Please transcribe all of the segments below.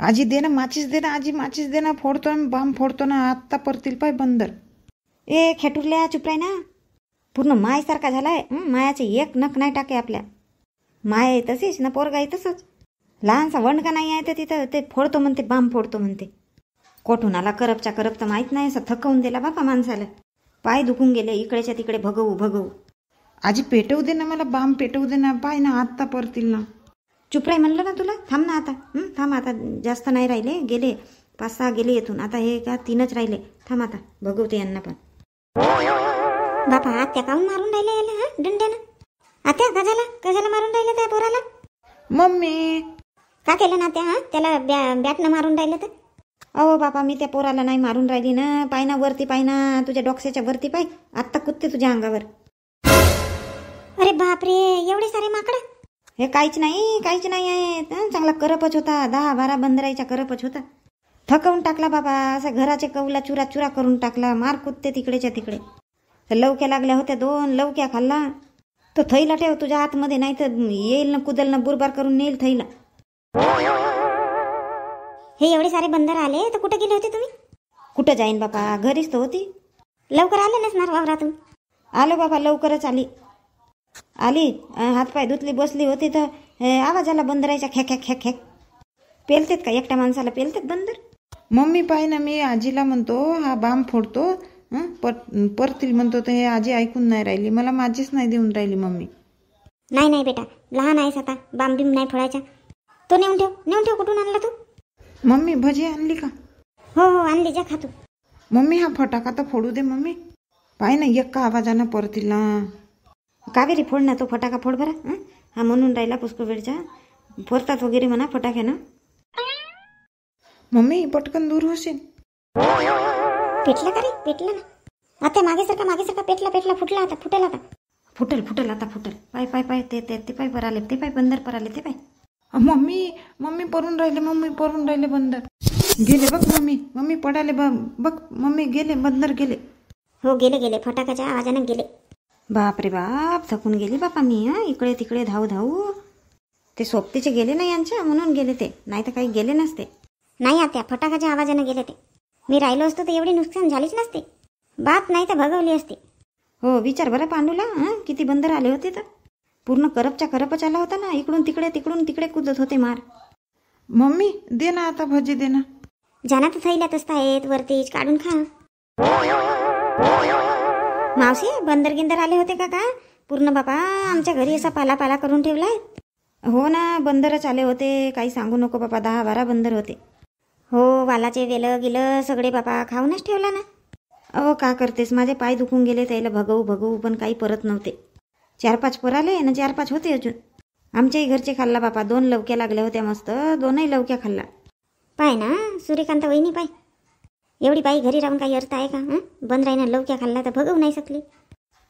आजी दे ना माचीस, दे ना आजी माचीस दे ना, फोडतो ना बाम फोडतो ना, आत्ता परतील पाय बंदर. ए खेटुरल्या चुपराय ना, पूर्ण मायसारखा झालाय. मायाचे एक नख नाही टाके आपल्या. माय तशीच ना, पोरगाई तसंच. लहानसा वंडका नाही आहे तर तिथं ते फोडतो म्हणते, बाम फोडतो म्हणते. कोठून आला करपचा करप तर माहीत नाही, असं थकवून दिला बापा माणसाला. पाय दुखून गेले इकडेच्या तिकडे भगवू भगवू. आजी पेटवू दे ना मला, बाम पेटवू दे ना, पाय ना आत्ता परतील ना. चुपराय म्हणलं ना तुला, थांब ना आता. थांब आता, जास्त नाही राहिले, गेले 5-6 गेले येथून. आता हे का 3च राहिले. थांब आता, भगवते यांना पण. बापा आत्या काऊन मारून राहिले याला दंड्यानं? आत्या कशाला मारून राहिले त्या पोराला? मम्मी का केलं ना त्या? त्याला बॅटनं मारून राहिले तर? अहो बापा, मी त्या पोराला नाही मारून राहिली ना. पायना वरती, पायना तुझ्या डोक्याच्या वरती पाय, आत्ता कुत्ते तुझ्या अंगावर. अरे बापरे, एवढे सारे माकडं? हे काहीच नाही आहे. चांगला करपच होता, 10-12 बंदराईचा करपच होता. थकवून टाकला बाबा, असं घराचे कौला चुरा करून टाकला. मार कुत्ते तिकडेच्या तिकडे. लवक्या लागल्या होत्या 2 लवक्या खाल्ला. तो थैला ठेव तुझ्या हातमध्ये, नाही तर येईल ना कुदल ना बुरबार करून नेईल थैला. हे एवढे सारे बंदर आले तर कुठे गेले होते तुम्ही? कुठं जाईन बापा, घरीच तर होती. लवकर आले नसणार वावरातून? आलो बाबा, लवकरच आली. हातपाय धुतली बसली होती तर आवाज आला बंदरायचा, खेक खेक खेक. पेलतेत का एकट्या माणसाला पेलतेत बंदर? मम्मी पाय ना, मी आजीला म्हणतो हा बाम फोडतो, परतील म्हणतो, तर हे आजी ऐकून नाही राहिली. मला माझीच नाही देऊन राहिली मम्मी. नाही बेटा, लहान आहेस आता, बाम बिम नाही फोडायचा. तो नेऊन ठेव. कुठून आणला तू? मम्मी भजी आणली का? हो आणली, जा खातो. मम्मी हा फटाका तर फोडू दे मम्मी. पाय ना एका आवाजानं परतील ना. कावेरी फोड ना तो फटाका, फोड बरं. हा म्हणून राहिला पुष्कळ वेळचा, फोडतात वगैरे म्हणा फटाक्यानं. मम्मी पटकन दूर होशील. पेटला का रे? पेटला ना आता. मागे सारखा पेटला, फुटेल आता. फुटल. पाय ते पाय पर आले, ते पाय बंदर पर आले, ते पाय. मम्मी परून राहिले बंदर. गेले बघ मम्मी पडाले बघ मम्मी, गेले बंदर गेले. हो गेले, फटाक्याच्या आवाजाने गेले. बाप रे बाप, थकून गेली बापा मी. इकडे तिकडे धावू. ते सोबतीचे गेले ना यांच्या, म्हणून गेले ते, नाही तर काही गेले नसते. नाही आता फटाक्याच्या आवाजाने गेले ते. मी राहिलो असतो तर एवढी नुकसान झालीच नसते. बात नाही तर भगवली असती. हो विचार बरं पांडूला, किती बंदर आले होते तर. पूर्ण करपच आला होता ना, इकडून तिकडे कुदत होते मार. मम्मी दे ना आता भजी, दे ना. जाना तर थैल्यात असतायत, वरतीच काढून खा. मावशी बंदर आले होते का? पूर्ण बापा आमच्या घरी असा पाला करून ठेवलाय. हो ना, बंदरच आले होते, काही सांगू नको बापा. 10-12 बंदर होते. हो वालाचे वेलं सगळे बापा खाऊनच ठेवला ना. अहो का करतेस, माझे पाय दुखून गेले त्याला भगवू पण काही परत नव्हते. 4-5 पराले ना, 4-5 होते अजून. आमच्याही घरचे खाल्ला बापा. 2 लवक्या लागल्या होत्या मस्त, 2ही लवक्या खाल्ला. पाय ना सूर्यकांत वहिनी, पाय एवढी बाई घरी राहून काही अर्थ आहे का? बंदराईनं लवक्या खाल्ला तर भगवू नाही शकली.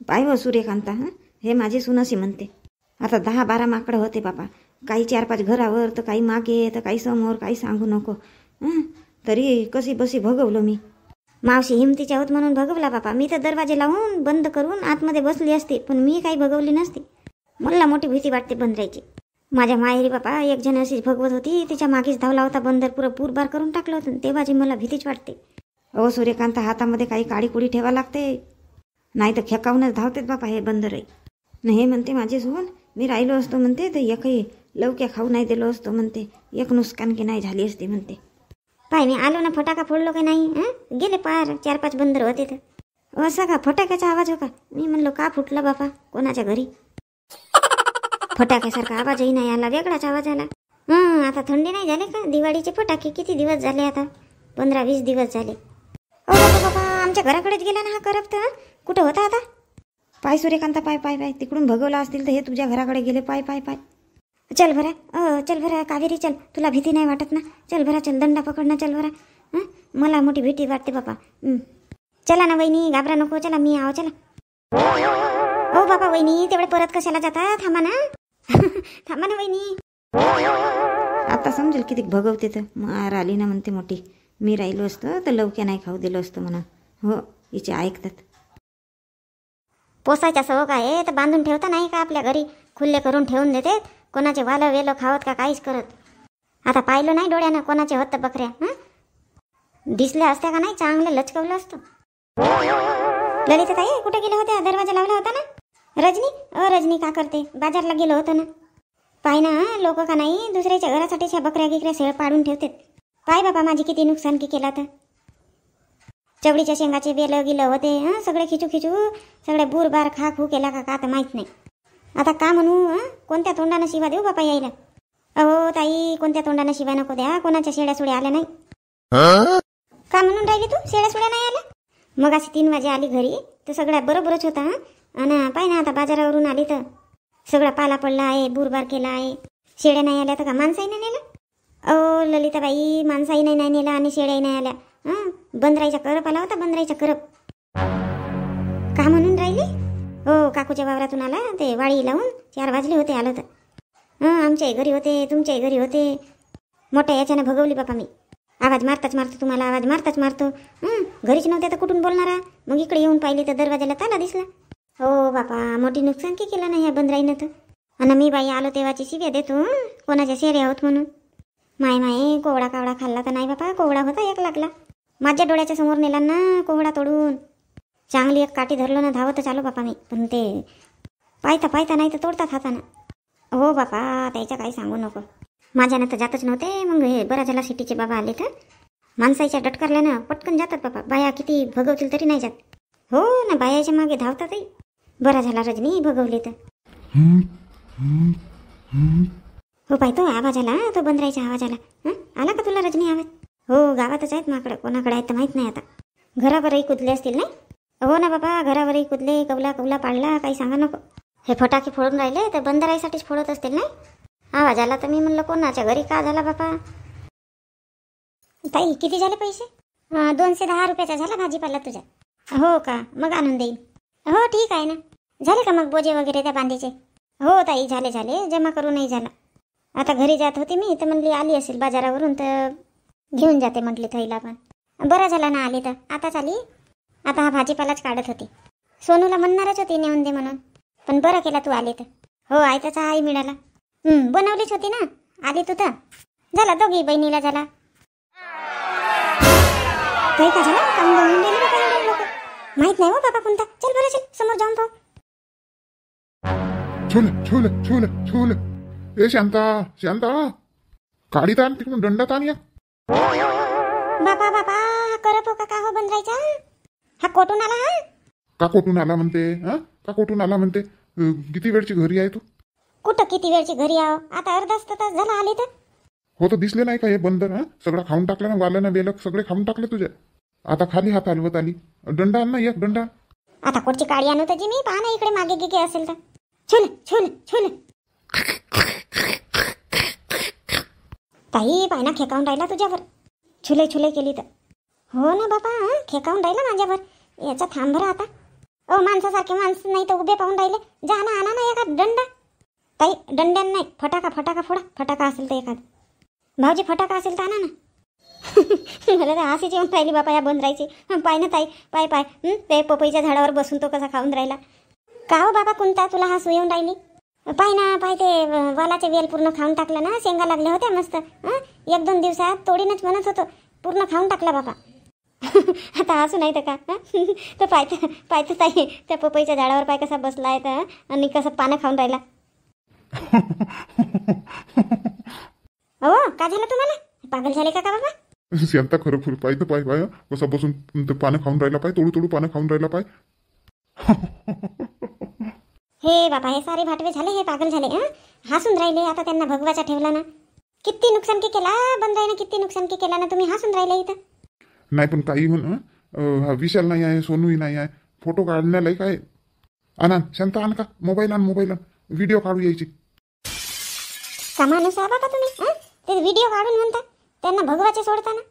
पाय हो सूर्यकांता, हे माझी सुनसी म्हणते. आता 10-12 माकडं होते बापा. काही 4-5 घरावर तर काही मागे तर काही समोर, काही सांगू नको. तरी कशी बसी भगवलो मी. मावशी हिमतीच्या होत म्हणून भगवला बापा. मी तर दरवाजे लावून बंद करून आतमध्ये बसली असते, पण मी काही भगवली नसती. मला मोठी भीती वाटते बंदरायची. माझ्या माहेरी बापा एक जण अशीच भगवत होती, तिच्या मागेच धावला होता बंदर, पुरं पूरबार करून टाकलं होतं. तेव्हाची मला भीतीच वाटते. अहो सूर्यकांत, हातामध्ये काही काडी कुडी ठेवा लागते, नाही तर खेकावूनच धावतेत बापा हे बंदरही. हे म्हणते माझी सून, मी राहिलो असतो म्हणते तर एकही लवक्या खाऊ नाही दिलो असतो म्हणते, एक नुकसान की नाही झाली असते म्हणते. पाय मी आलो ना, फटाका फोडलो की नाही, गेले पार 4-5 बंदर होते तर. असा का फटाक्याचा आवाज हो का? मी म्हणलो का फुटला बापा कोणाच्या घरी. फटाक्यासारखा आवाजही नाही आला, वेगळाच आवाज आला. आता थंडी नाही झाली का? दिवाळीचे फटाके किती दिवस झाले आता? 15-20 दिवस झाले. बाबा आमच्या घराकडेच गेला ना हा करप तर. कुठं होता आता? पाय सूर्यकांता, पाय तिकडून भगवला असतील तर हे तुझ्या घराकडे गेले. पाय चल भरा कावेरी, चल. तुला भीती नाही वाटत ना? चल भरा, चल दंडा पकड ना, चल भरा. मला मोठी भीती वाटते बापा. चला ना वहिनी, घाबरा नको, चला मी आहो, चला. हो बापा वहिनी, तेवढे परत कशाला जाता? थांबा ना थांबा ना वहिनी. आता समजेल किती भगवते तर. मार आली ना म्हणते मोठी. मी राहिलो असतो तर लवक्या नाही खाऊ दिलं असतं म्हणा. हो हिचे ऐकतात. पोसायच्या सवय काय तर बांधून ठेवता नाही का आपल्या घरी? खुल्ले करून ठेवून देते. कोणाचे वालं वेलं खावत का काहीच करत. आता पाहिलं नाही डोळ्यानं कोणाचे होतं बकऱ्या. दिसल्या असत्या का नाही चांगलं लचकवलं असतं. ललिता ताई कुठे गेल्या होत्या? दरवाजा लावला होता ना. रजनी रजनी का करते? बाजारला गेलो होतं ना. पाय ना लोक का नाही दुसऱ्याच्या घरासाठी बकऱ्या गिकऱ्या शेळ पाडून ठेवतात. पाय बाबा माझी किती नुकसान की केला तर. चवळीच्या शेंगाचे बेलं गिलं होते सगळे खिचू खिचू सगळे बुरबार खा खू केला का आता माहित नाही. आता का म्हणू कोणत्या तोंडानं शिवा देऊ बापा यायला? अहो ताई कोणत्या तोंडानं शिवा नको द्या. कोणाच्या शेड्या सुड्या आल्या नाही. का म्हणून राहिली तू? शेड्या सुड्या नाही आल्या? मग अशी 3 वाजे आली घरी तर सगळ्या बरोबरच होता. आणि पाय ना आता बाजारावरून आली तर सगळा पाला पडला आहे, बुरबार केला आहे. शेड्या नाही आल्या तर का माणसाही नाही नेलं? अहो ललिताबाई माणसाही नाही नेला आणि शेड्याही नाही आल्या. बंदराईचा करप आला होता, बंदराईचा करप. का म्हणून राहिली? हो काकूच्या वावरातून आला ते वाळी लावून 4 वाजले होते आलं तर. आमच्याही घरी होते, तुमच्याही घरी होते. मोठ्या याच्यानं भगवली बापा मी. आवाज मारताच मारतो तुम्हाला, आवाज मारताच मारतो. घरीच नव्हते तर कुठून बोलणारा? मग इकडे येऊन पाहिली तर दरवाजाला ताला दिसला. हो बापा मोठी नुकसान की केलं नाही ह्या बंदराईनं तर. आणि मी बाई आलो तेव्हाची शिव्या देतो कोणाच्या शेऱ्या आहोत म्हणून. माय कोवडा कावडा खाल्ला तर नाही बापा. कोवडा होता 1 लाखला. माझ्या डोळ्याच्या समोर नेला ना कोवडा तोडून. चांगली एक काठी धरलो ना धावतच आलो बापा मी. पण ते पायता नाही तर तोडतात हातानं. हो बापा त्याच्या काही सांगू नको. माझ्यानं तर जातच नव्हते. मग हे बरा झाला सिटीचे बाबा आले तर माणसाच्या डटकारल्यानं पटकन जातात बापा. बाया किती भगवतील तरी नाही जात. हो ना बायाच्या मागे धावतातही. बरा झाला रजनी भगवली तर. हो पाय तो आवाज आला, तो बंदराईचा आवाज आला. आला का तुला रजनी आवाज? हो गावातच आहेत माकडं. कोणाकडे आहेत तर माहित नाही आता. घरावरही कुदले असतील नाही? हो ना बाबा घरावरही कुदले. कवला पाडला काही सांगा नको. हे फटाके फोडून राहिले तर बंदराईसाठीच फोडत असतील नाही? आवाज आला तर मी म्हणलं कोणाच्या घरी का झाला बापा. ताई किती झाले पैसे? 210 रुपयाचा झाला भाजीपाला तुझा. हो का मग आणून देईन. हो ठीक आहे ना. झाले का मग बोजे वगैरे त्या बांधीचे? हो ताई झाले जमा करू नाही झाला. आता घरी जात होती मी तर म्हणली आली असेल बाजारावरून तर घेऊन जाते म्हटली थैला. पण बरं झाला ना आली तर. आताच आली. आता हा भाजीपालाच काढत होती. सोनूला म्हणणारच होती नेऊन दे म्हणून. पण बरं केला तू आली तर. हो आयता चहाही मिळाला. बनवलीच होती ना. आली तू तर झाला. दोघी बहिणीला झाला. काही का झाला काम बनवून दिले बाबा एवढे लोक. माहित नाही हो बाबा कोणता. चल बरं चल समोर जाऊन पाहू. छोले ए शांता काढीत आण तिकडून दंडात आण या. बापा हा करप हो का हो बंदरायचा? हा कोटून आला हा? का कोठून आला म्हणते? का कोठून आला म्हणते? किती वेळची घरी आहे तू? कुठं किती वेळची घरी आहो? आता अर्धा तास झाला आली तर. हो तर दिसले नाही का हे बंदर? सगळं खाऊन टाकलं ना. वाल्यानं बेलक सगळे खाऊन टाकले तुझे. आता खाली हात हलवत आली. दंडा आण ना एक दंडा. आता कोटची काळी आणू त्याची मी. पहा ना इकडे मागे गिगे असेल तर. छोले ताई पाय ना खेकावून राहिला तुझ्यावर. छुले केली तर. हो ना बापा खेकावून राहिला माझ्यावर. याचा थांब बरं आता. माणसासारखे माणसं नाही तर उभे पाहून राहिले. जा ना आणा ना एका दंडा. ताई दंड्यान नाही फटाका फोडा. फटाका असेल तर एखाद. भाऊजी फटाका असेल तर आणा ना. मला तर हसीच येऊन राहिली बापा या बंदरायची. पाय ना ताई पाय ते पपईच्या झाडावर बसून तो कसा खाऊन राहिला. का हो बाबा कोणता तुला हसू येऊन राहिली? पाय ते वालाचे वेल पूर्ण खाऊन टाकलं ना. शेंगा लागल्या होत्या मस्त. 1-2 दिवसात तोडीनच म्हणत होतो. पूर्ण खाऊन टाकला बाबा. आता हसू नाही तर का? तर पाय ताई त्या पपईच्या झाडावर पाय कसा बसलाय तर आणि कसं पानं खाऊन राहिला. हो का झालं तुम्हाला? पागल झाले का बाबा? शांता खरं पाय तर पाय कसा बसून पानं खाऊन राहिला. पाय तोडू पानं खाऊन राहिला पाय. हे बाबा हे सारे भाटवे झाले. हे पागल झाले. हसून राहिले. आता त्यांना भगवाचा ठेवला ना. किती नुकसान की केला बंदराईनं. किती नुकसान की केला ना. तुम्ही हसून राहिले इथं. नाही पण काही हा विशाल नाही आहे, सोनूही नाही आहे. फोटो काढण्याला काय आणा. शांता आण का मोबाईल आण व्हिडिओ काढू यायची. का माणूस आहे बाबा तुम्ही? ते व्हिडिओ काढून म्हणता त्यांना भगवाचे सोडताना.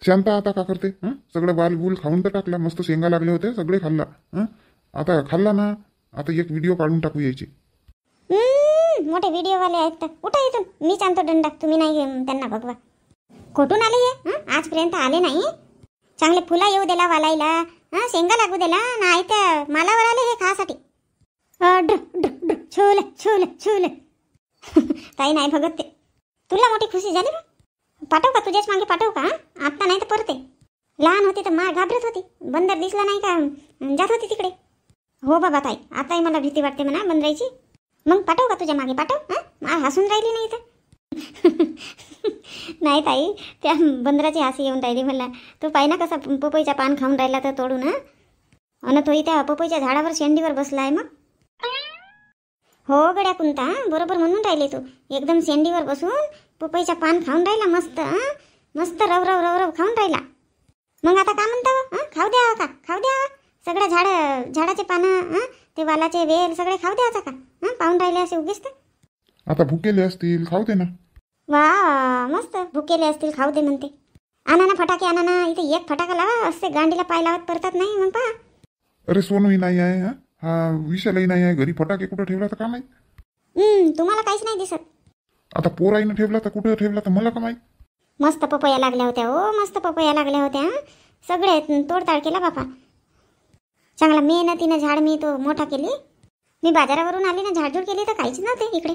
शांता आता का करते? सगळं वाल खाऊन तर टाकला. मस्त शेंगा लागले होते सगळे खाल्ला. आता खाल्ला ना. आता एक व्हिडिओ काढून टाकू यायची. मोठे व्हिडिओ वाले आहेत तर उठा इथून. मीच आणतो दंडा. तुम्ही नाही त्यांना भगवा. कुठून आले हे? आजपर्यंत आले नाही. चांगले फुला येऊ दिला वालायला. शेंगा लागू दिला नाही त्या मालावर आले हे खासाठी. छोले काही नाही भगत ते. तुला मोठी खुशी झाली बा. पाठव का तुझ्याच मागे पाठव का? आत्ता नाही तर परते. लहान होती तर मा घाबरत होती. बंदर दिसला नाही का जात होती तिकडे. हो बाबा ताई, आताही मला भीती वाटते म्हणा बंदराची. मग पाठव का तुझ्या मागे पाठव? हां, हसून राहिली नाही तर. नाही ताई, त्या बंदराची हसी येऊन राहिली मला. तू पाहि ना कसा पपईचा पान खाऊन राहिला तर तोडून. अन तोही त्या पपईच्या झाडावर शेंडीवर बसला आहे. मग हो गड्या कुंता, बरोबर म्हणून राहिले तू. एकदम शेंडीवर बसून पपईचा पान खाऊन राहिला. मस्त मस्त रव रव रव रव खाऊन राहिला. मग आता का म्हणता? खाऊ द्यावा का? खाऊ द्यावा सगळ्या झाडाचे पानं, ते वालाचे वेल सगळे खाऊ द्यायचा का? पाहून राहिले असे उगीच तर. आता भुकेले असतील, खाऊ दे ना. वा मस्त, भुकेले असतील खाऊ दे म्हणते. आणा ना फटाके, आणा ना. इथे एक फटाका लावा, असे गांडीला पाय लावत परतात नाही. मग पहा. अरे सोनूही नाही आहे, हा विशालही नाही आहे घरी. फटाके कुठं ठेवला तर का माहीत. तुम्हाला काहीच नाही दिसत. आता पोराईनं ठेवला तर कुठं ठेवला तर मला का माहीत. मस्त पपया लागल्या होत्या हो, मस्त पपया लागल्या होत्या. सगळे तोडताड केला बापा. चांगला मेहनतीनं झाड मी तो मोठा केली. मी बाजारावरून आली ना, झाडझूड केली तर काहीच नव्हते इकडे.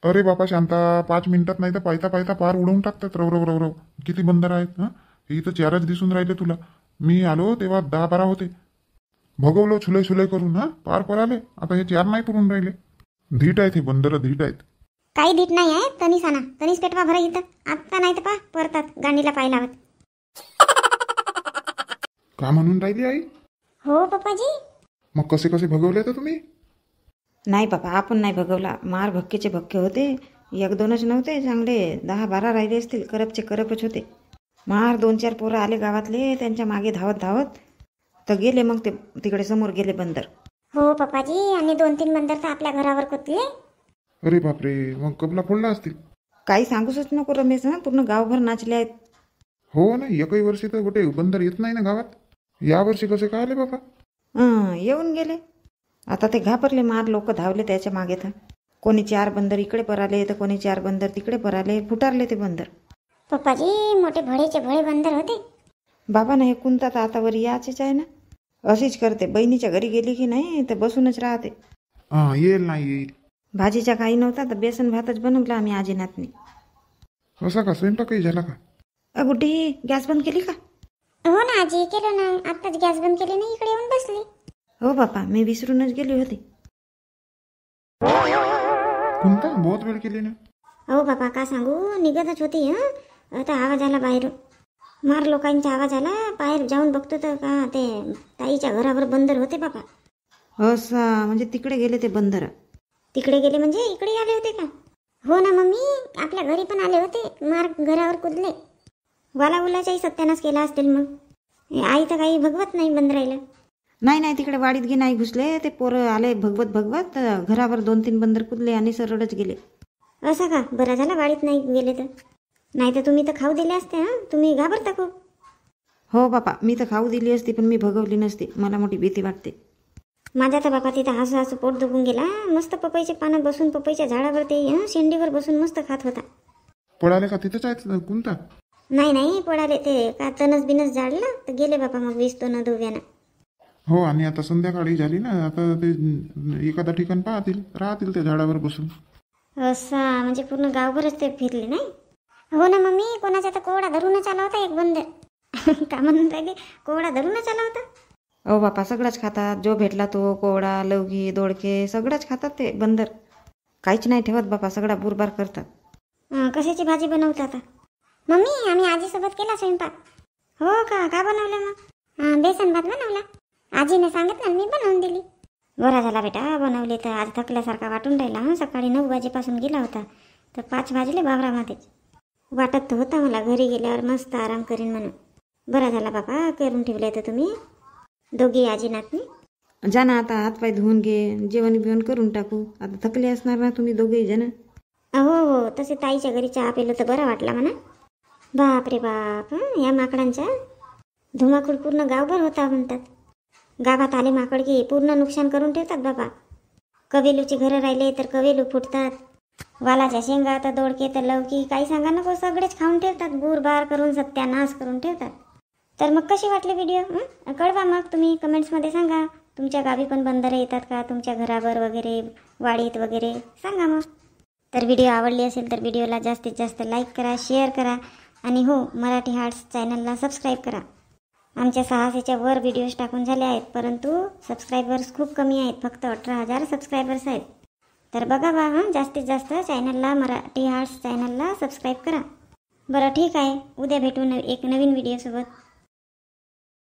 अरे बापा शांता, 5 मिनिटात नाही तर पायता पायता पार उडवून टाकतात. रव रव रव रव. किती बंदर आहेत. हे इथं 4च दिसून राहिले तुला. मी आलो तेव्हा 10-12 होते. भगवलो छुले छुले करून पार पराले. आता हे 4 नाही पुरून राहिले. धीट आहेत हे बंदर, धीट आहेत. काही धीट नाही आहे. कणीस आणा, कणीस पेटवा भरा इथं. आत्ता नाही तर पहा परतात गांडीला पाय लावत. का म्हणून राहिली आई? हो पप्पाजी. मग कसे कसे भगवले तर तुम्ही? नाही बाबा, आपण नाही भगवला. मार भक्केचे भक्के होते. 1-2च नव्हते, चांगले 10-12 राहिले असतील. करपचे करपच होते. मार 2-4 पोरं आले गावातले, त्यांच्या मागे धावत धावत तर गेले. मग ते तिकडे समोर गेले बंदर. हो पप्पाजी, आणि 2-3 बंदर तर आपल्या घरावर कुतले. अरे बापरे, मग कबला फोडला असतील. काही सांगूच नको रमेश. पूर्ण गावभर नाचले आहेत. हो ना, एकही वर्षी तर कुठे बंदर येत नाही ना गावात. या वर्षी कसे काय आले बाबा? येऊन गेले. आता ते घाबरले. मार लोक धावले त्याच्या मागे. तर कोणी 4 बंदर इकडे पराले तर कोणी 4 बंदर तिकडे पराले. फुटारले ते बंदर. पप्पाजी, मोठे भडेचे भडे बंदर होते. बाबा ना, हे कुंता तर आता वर याचेच आहे ना. अशीच करते. बहिणीच्या घरी गेली की नाही तर बसूनच राहते. येईल नाही येईल. भाजीचा काही नव्हता तर बेसन भातच बनवला आम्ही आजी नातनी. असा का स्वयंपाकही झाला का? गुड्डी, गॅस बंद केली का? हो ना आजी, केलं ना. आत्ताच गॅस बंद केली ना, इकडे येऊन बसली. हो बापा, मी विसरूनच गेली होती. कोणता बहुत वेळ केली ना. हो बापा, का सांगू, निघतच होती. आता आवाज आला बाहेरून. मार लोकांचा आवाज आला. बाहेर जाऊन बघतो तर का ते ताईच्या घरावर बंदर होते बापा. असा म्हणजे तिकडे गेले ते बंदर. तिकडे गेले म्हणजे इकडे आले होते का? हो ना मम्मी, आपल्या घरी पण आले होते. मार घरावर कुदले. वाला उलाचाही सत्यानाश केला असतील. मग आई तर काही भगवत नाही बंदरायला. नाही, तिकडे वाडीत गे नाही घुसले. ते पोरं आले भगवत घरावर 2-3 बंदर कुदले आणि सरळच गेले. असं का? बरं झालं वाडीत नाही गेले तर. नाही तर तुम्ही तर खाऊ दिले असते. तुम्ही घाबरता खूप. हो बापा, मी तर खाऊ दिली असती पण मी भगवली नसती. मला मोठी भीती वाटते. माझा तर बापा तिथं हसू पोट दुखून गेला. मस्त पपईचे पानं बसून पपईच्या झाडावर ते शेंडीवर बसून मस्त खात होता. पळाले का तिथेच आहेत कोणता? नाही पडाले. ते का तनस बिनस जाळला तर गेले बापा. मग विसतो ना धुव्यानं. हो, आणि आता संध्याकाळी झाली ना. आता ते एखादा ठिकाण पाहतील, राहतील त्या झाडावर बसून. असा म्हणजे पूर्ण गावभरच ते फिरले नाही. हो ना मम्मी, कोणाचा तर कोवडा धरूनच आला होता एक बंदर. का म्हणून राहिले, कोवडा धरूनच आला होता. हो बापा, सगळंच खातात. जो भेटला तो. कोवडा, लवगी, दोडके सगळंच खातात ते बंदर. काहीच नाही ठेवत बापा, सगळा बुरबार करतात. कशाची भाजी बनवता आता? मम्मी, आम्ही आजीसोबत केला स्वयंपाक. हो का बनवलं मग? बेसन भात बनवला. आजीने सांगितलं, मी बनवून दिली. बरा झाला बेटा बनवले तर. आज थकल्यासारखा वाटून राहिला. सकाळी 9 वाजेपासून गेला होता तर 5 वाजले वावरामध्येच. वाटत तर होता मला घरी गेल्यावर मस्त आराम करीन म्हणून. बरा झाला बापा करून ठेवले तर तुम्ही दोघी आजी नातनी. जा ना आता, हातपाय धुवून घे. जेवण बिवण करून टाकू. आता थकले असणार ना तुम्ही दोघेही जण. हो, तसे ताईच्या घरी चहा पेलो तर बरा वाटला म्हणा. बाप रे बाप, या माकडांचा धुमाकूळ पूर्ण गावभर होता म्हणतात. गावात आले माकड की पूर्ण नुकसान करून ठेवतात बाबा. कवेलूची घरं राहिले तर कवेलू फुटतात. वालाच्या शेंगा तर दोडके तर लवकी काही सांगा नको, सगळेच खाऊन ठेवतात. बुरबार करून सत्यानाश करून ठेवतात. तर मग कशी वाटली व्हिडिओ? कळवा मग तुम्ही कमेंट्समध्ये सांगा. तुमच्या गावी पण बंदरं येतात का? तुमच्या घरावर वगैरे, वाडीत वगैरे सांगा मग. तर व्हिडिओ आवडली असेल तर व्हिडिओला जास्तीत जास्त लाईक करा, शेअर करा आणि हो, मराठी हार्ट्स चॅनलला सबस्क्राईब करा. आमच्या 600च्या वर व्हिडिओज टाकून झाले आहेत, परंतु सबस्क्रायबर्स खूप कमी आहेत. फक्त 18,000 सबस्क्रायबर्स आहेत. तर बघा जास्तीत जास्त चॅनलला, मराठी हार्ट्स चॅनलला सबस्क्राईब करा. बरं ठीक आहे, उद्या भेटू एक नवीन व्हिडिओसोबत.